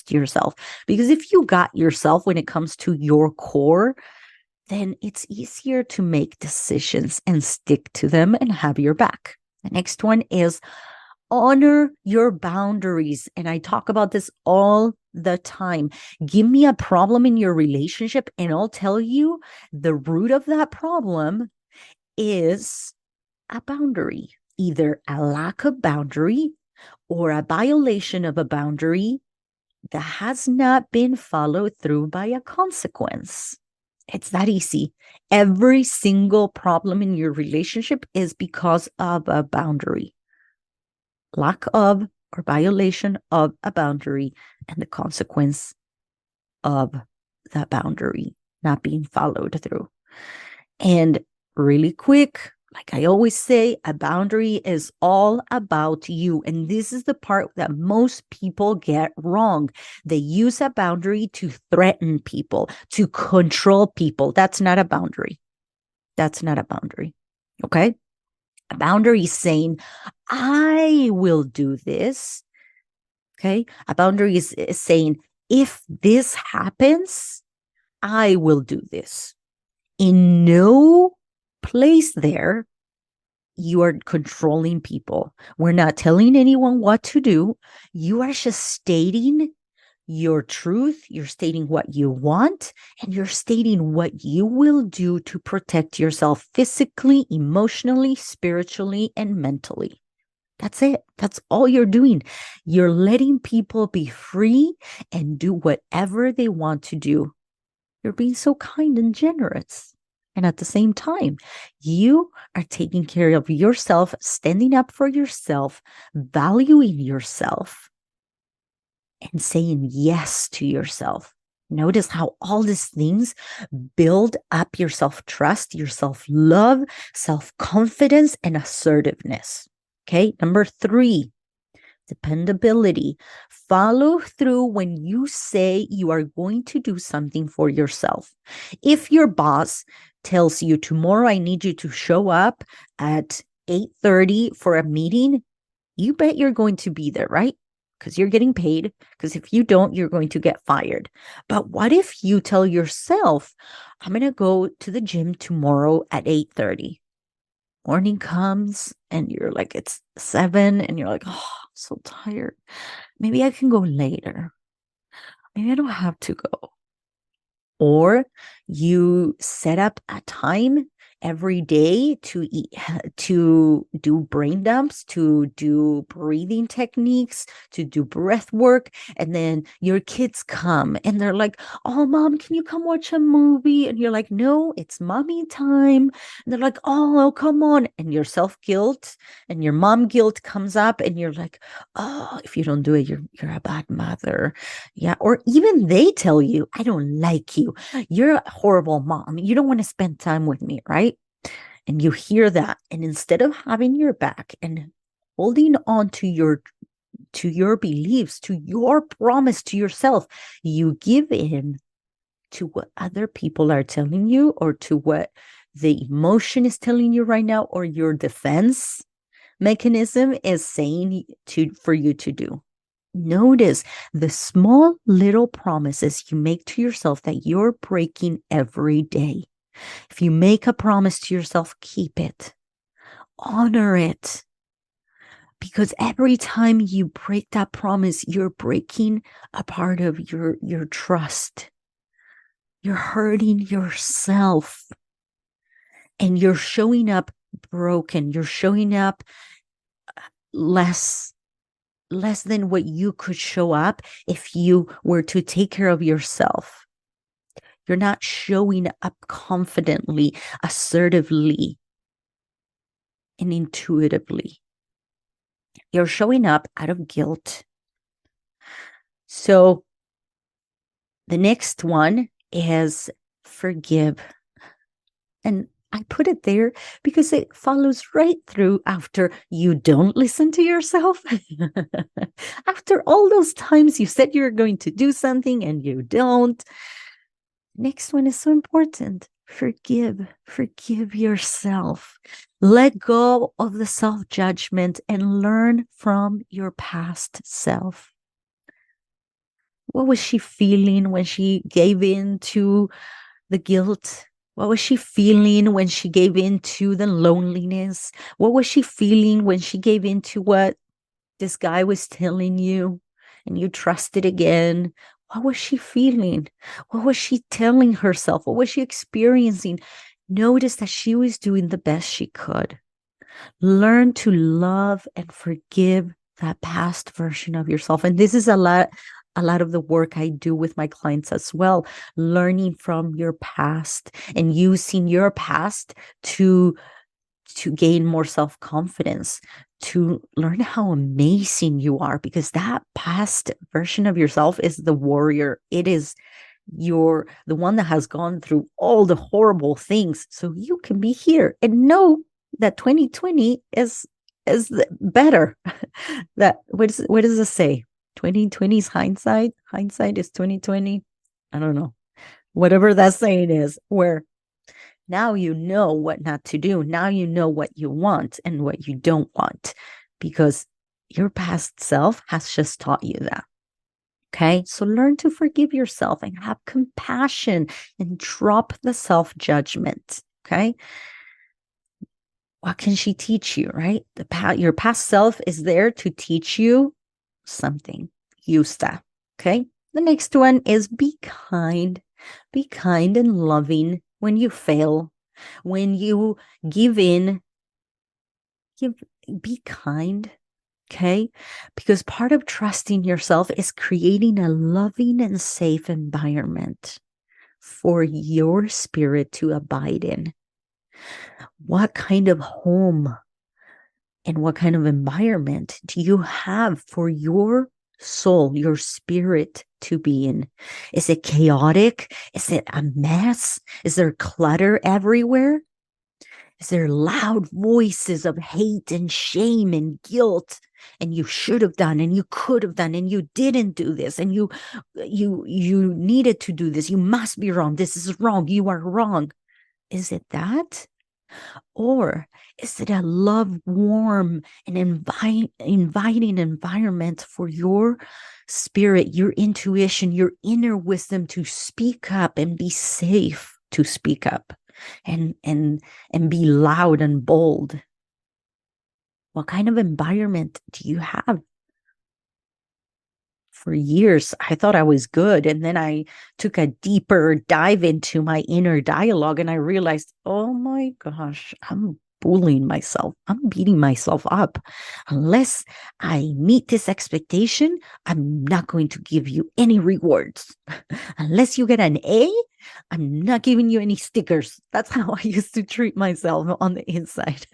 yourself. Because if you got yourself when it comes to your core, then it's easier to make decisions and stick to them and have your back. The next one is honor your boundaries. And I talk about this all the time. Give me a problem in your relationship, and I'll tell you the root of that problem is a boundary, either a lack of boundary or a violation of a boundary that has not been followed through by a consequence. It's that easy. Every single problem in your relationship is because of a boundary, lack of or violation of a boundary, and the consequence of that boundary not being followed through. And really quick, like I always say, a boundary is all about you. And this is the part that most people get wrong. They use a boundary to threaten people, to control people. That's not a boundary. That's not a boundary. Okay? A boundary is saying, I will do this. Okay? A boundary is saying, if this happens, I will do this. In no place there, you are controlling people. We're not telling anyone what to do. You are just stating your truth. You're stating what you want, and you're stating what you will do to protect yourself physically, emotionally, spiritually, and mentally. That's it. That's all you're doing. You're letting people be free and do whatever they want to do. You're being so kind and generous. And at the same time, you are taking care of yourself, standing up for yourself, valuing yourself, and saying yes to yourself. Notice how all these things build up your self-trust, your self-love, self-confidence, and assertiveness. Okay, number 3, dependability. Follow through when you say you are going to do something for yourself. If your boss tells you tomorrow I need you to show up at 8:30 for a meeting, you bet you're going to be there, right? Because you're getting paid. Because if you don't, you're going to get fired. But what if you tell yourself, I'm going to go to the gym tomorrow at 8:30? Morning comes and you're like, it's 7 and you're like, oh, I'm so tired. Maybe I can go later. Maybe I don't have to go. Or you set up a time every day to eat, to do brain dumps, to do breathing techniques, to do breath work. And then your kids come and they're like, oh, mom, can you come watch a movie? And you're like, no, it's mommy time. And they're like, oh, come on. And your self-guilt and your mom guilt comes up and you're like, oh, if you don't do it, you're a bad mother. Yeah. Or even they tell you, I don't like you. You're a horrible mom. You don't want to spend time with me, right? And you hear that. And instead of having your back and holding on to your beliefs, to your promise to yourself, you give in to what other people are telling you, or to what the emotion is telling you right now, or your defense mechanism is saying for you to do. Notice the small little promises you make to yourself that you're breaking every day. If you make a promise to yourself, keep it. Honor it. Because every time you break that promise, you're breaking a part of your trust. You're hurting yourself. And you're showing up broken. You're showing up less than what you could show up if you were to take care of yourself. You're not showing up confidently, assertively, and intuitively. You're showing up out of guilt. So the next one is forgive. And I put it there because it follows right through after you don't listen to yourself. After all those times you said you're going to do something and you don't. Next one is so important. Forgive yourself. Let go of the self-judgment and learn from your past self. What was she feeling when she gave in to the guilt? What was she feeling when she gave in to the loneliness? What was she feeling when she gave in to what this guy was telling you and you trusted again? What was she feeling? What was she telling herself? What was she experiencing? Notice that she was doing the best she could. Learn to love and forgive that past version of yourself. And this is a lot of the work I do with my clients as well, learning from your past and using your past to gain more self-confidence, to learn how amazing you are, because that past version of yourself is the warrior. It is the one that has gone through all the horrible things, so you can be here and know that 2020 is better. That what does it say? 2020 is hindsight is 2020. I don't know, whatever that saying is, where now you know what not to do. Now you know what you want and what you don't want, because your past self has just taught you that. Okay, so learn to forgive yourself and have compassion and drop the self-judgment. Okay, what can she teach you, right? Your past self is there to teach you something. Use that. Okay, the next one is be kind. Be kind and loving when you fail, when you give in. Be kind. Okay, because part of trusting yourself is creating a loving and safe environment for your spirit to abide in. What kind of home and what kind of environment do you have for your soul, your spirit to be in? Is it chaotic? Is it a mess? Is there clutter everywhere? Is there loud voices of hate and shame and guilt? And you should have done, and you could have done, and you didn't do this, and you needed to do this. You must be wrong. This is wrong. You are wrong. Is it that? Or is it a love, warm, and inviting environment for your spirit, your intuition, your inner wisdom to speak up and be safe to speak up and be loud and bold? What kind of environment do you have? For years, I thought I was good. And then I took a deeper dive into my inner dialogue and I realized, oh my gosh, I'm bullying myself. I'm beating myself up. Unless I meet this expectation, I'm not going to give you any rewards. Unless you get an A, I'm not giving you any stickers. That's how I used to treat myself on the inside.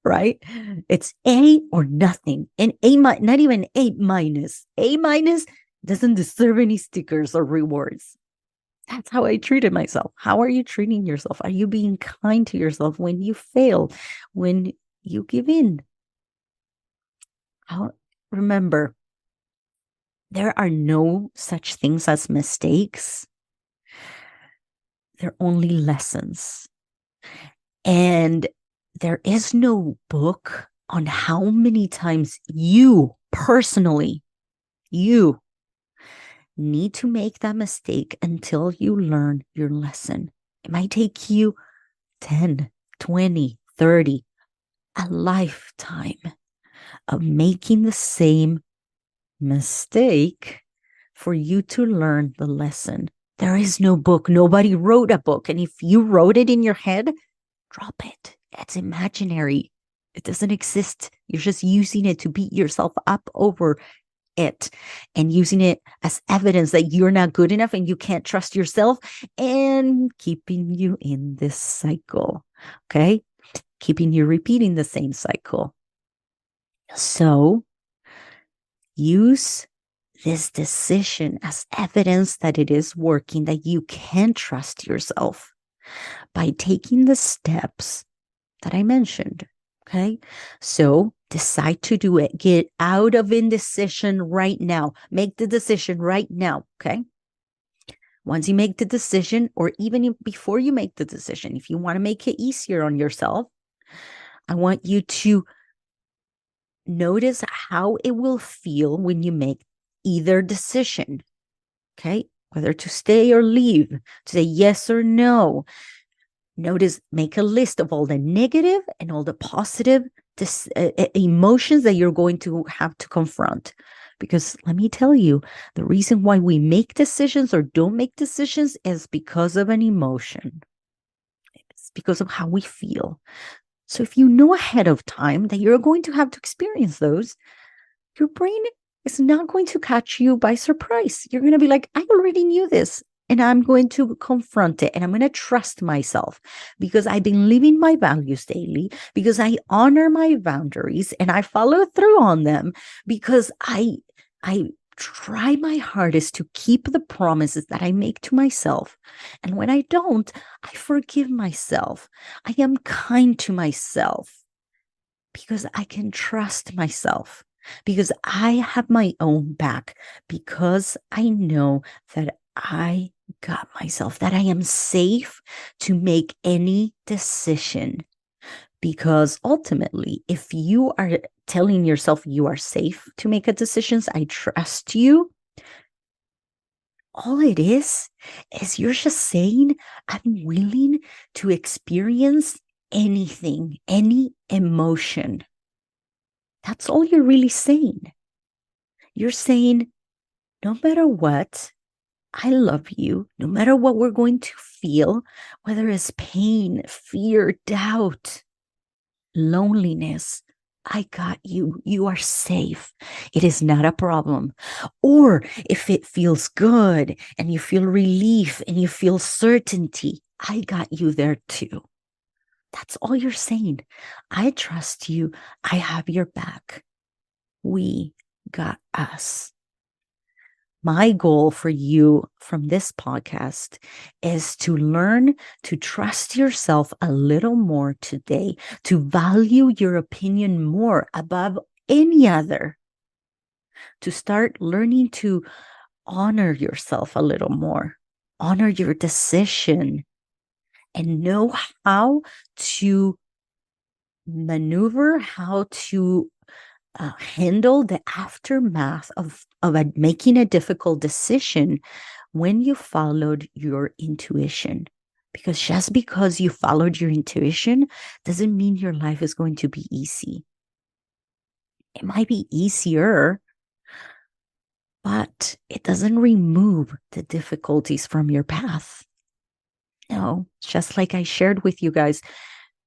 Right? It's A or nothing. And not even A minus. A minus doesn't deserve any stickers or rewards. That's how I treated myself. How are you treating yourself? Are you being kind to yourself when you fail, when you give in? Remember, there are no such things as mistakes. They're only lessons. And there is no book on how many times you personally, you need to make that mistake until you learn your lesson. It might take you 10, 20, 30, a lifetime of making the same mistake for you to learn the lesson. There is no book. Nobody wrote a book. And if you wrote it in your head, drop it. It's imaginary. It doesn't exist. You're just using it to beat yourself up over it and using it as evidence that you're not good enough and you can't trust yourself and keeping you in this cycle. Okay? Keeping you repeating the same cycle. So use this decision as evidence that it is working, that you can trust yourself by taking the steps that I mentioned. Okay. So decide to do it. Get out of indecision right now. Make the decision right now. Okay. Once you make the decision, or even before you make the decision, if you want to make it easier on yourself, I want you to notice how it will feel when you make either decision, okay? Whether to stay or leave, to say yes or no. Notice, make a list of all the negative and all the positive emotions that you're going to have to confront. Because let me tell you, the reason why we make decisions or don't make decisions is because of an emotion. It's because of how we feel. So if you know ahead of time that you're going to have to experience those, your brain is not going to catch you by surprise. You're going to be like, I already knew this. And I'm going to confront it, and I'm going to trust myself because I've been living my values daily, because I honor my boundaries and I follow through on them, because I try my hardest to keep the promises that I make to myself. And when I don't, I forgive myself. I am kind to myself because I can trust myself, because I have my own back, because I know that I got myself, that I am safe to make any decision. Because ultimately, if you are telling yourself you are safe to make a decision, I trust you, all it is you're just saying, I'm willing to experience anything, any emotion. That's all you're really saying. You're saying, no matter what, I love you, no matter what we're going to feel, whether it's pain, fear, doubt, loneliness. I got you. You are safe. It is not a problem. Or if it feels good and you feel relief and you feel certainty, I got you there too. That's all you're saying. I trust you. I have your back. We got us. My goal for you from this podcast is to learn to trust yourself a little more today, to value your opinion more above any other, to start learning to honor yourself a little more, honor your decision, and know how to maneuver, how to handle the aftermath of making a difficult decision when you followed your intuition. Because just because you followed your intuition doesn't mean your life is going to be easy. It might be easier, but it doesn't remove the difficulties from your path. No, just like I shared with you guys,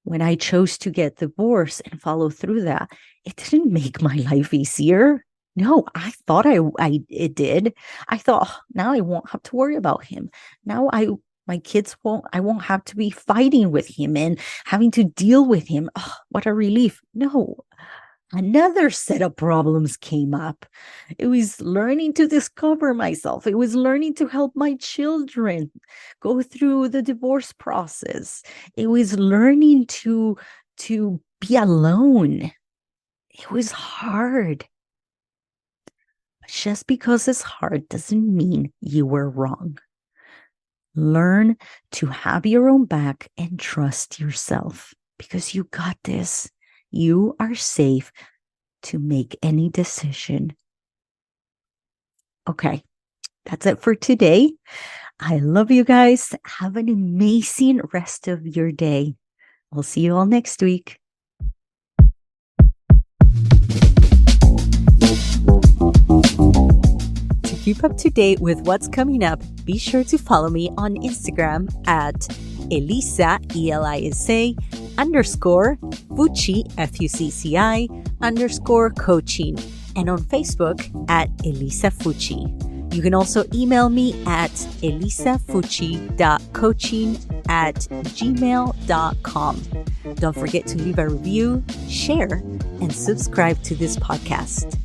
when I chose to get divorced and follow through that, it didn't make my life easier. No, I thought it did. I thought, oh, now I won't have to worry about him. Now my kids I won't have to be fighting with him and having to deal with him. Oh, what a relief. No, another set of problems came up. It was learning to discover myself. It was learning to help my children go through the divorce process. It was learning to be alone. It was hard. But just because it's hard doesn't mean you were wrong. Learn to have your own back and trust yourself, because you got this. You are safe to make any decision. Okay, that's it for today. I love you guys. Have an amazing rest of your day. I'll see you all next week. To keep up to date with what's coming up, be sure to follow me on Instagram at Elisa, ELISA, _Fucci, FUCCI, _coaching, and on Facebook at Elisa Fucci. You can also email me at elisafucci.coaching@gmail.com. Don't forget to leave a review, share, and subscribe to this podcast.